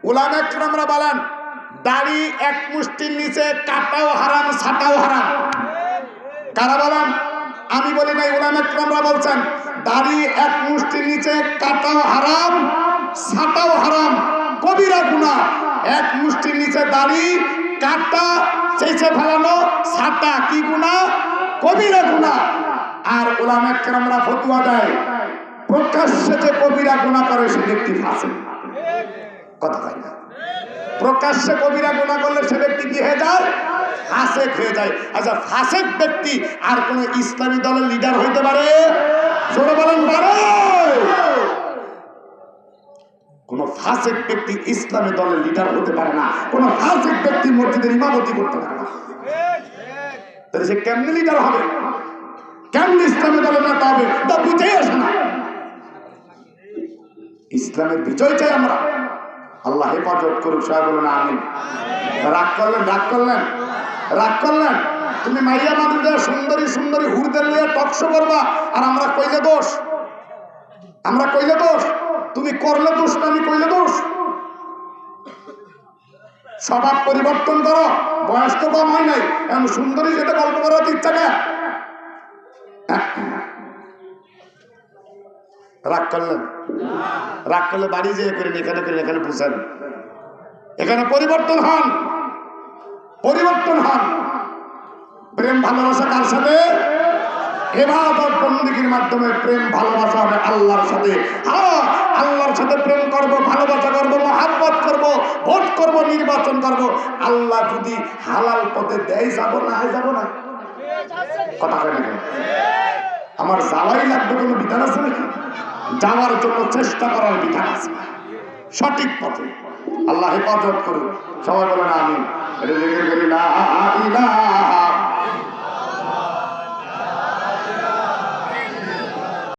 উলামা কেরামরা বলেন দাড়ি এক মুষ্টির নিচে কাটাও হারাম, ছাটাও হারাম। কারা বলেন? আমি বলি নাই, উলামা কেরামরা বলছেন দাড়ি এক মুষ্টির নিচে কাটাও হারাম, ছাটাও হারাম, কবিরা গুনাহ। এক মুষ্টির নিচে দাড়ি কাটা, চেঁচে ফেলানো, ছাটা কি গুনাহ? কবিরা গুনাহ। আর উলামা কেরামরা ফতোয়া দেয় প্রকাশ্যে যে কবিরা গুনাহ করে সে ব্যক্তি ফাসিক। কথা হয় না? প্রকাশ্যে কবিরা গুনাহ করলে সে ব্যক্তি কি হয়ে যায়? ফাসিক হয়ে যায়। আচ্ছা, ফাসিক ব্যক্তি আর কোন ইসলামী দলের লিডার হইতে পারে? জোরে বলেন পারে? কোন ফাসিক ব্যক্তি ইসলামী দলের লিডার হতে পারে না। কোন ফাসিক ব্যক্তি মসজিদের ইমামতি করতে পারে না। তাহলে সে কেমনে লিডার হবে? কেমনে ইসলামী দলের নেতা হবে? তা বুঝেই আসে না। ইসলামের বিজয় চাই আমরা। আল্লাহ হেফাজত করুক। সবাই বলেন আমিন। রাগ করলেন? রাগ করলেন? রাগ করলেন? তুমি মাইয়া মানুষদের সুন্দরী সুন্দরী হুরদের নিয়ে টকশো করবা, আর আমরা কইলে দোষ? আমরা কইলে দোষ? তুমি করলে দোষ না আমি কইলে দোষ? স্বভাব পরিবর্তন করো। বয়স তো কম হয় নাই, এখন সুন্দরী যেটা গল্প করার ইচ্ছা কে? রাগ করলেন? রাগ করলে বাড়ি যেয়ে করেন, এখানে করেন, এখানে বুঝেন। এখানে পরিবর্তন হন, পরিবর্তন হন। প্রেম ভালোবাসা কার সাথে? ইবাদত বন্দেগীর মাধ্যমে প্রেম ভালোবাসা হবে আল্লাহর সাথে। হ্যাঁ, আল্লাহর সাথে প্রেম করব, ভালোবাসা করব, মহাব্বত করব, ভোট করব, নির্বাচন করব। আল্লাহ যদি হালাল পথে দেয় যাব না, যাব না। কথা বলেন না? আমার যাওয়াই লাগবে কোনো বিধান আছে নাকি? যাওয়ার জন্য চেষ্টা করার বিধান আছে, সঠিক পথে। আল্লাহ হেফাজত করুন। সবাই বলেন আমিন। এটা জিকির করি লা ইলাহা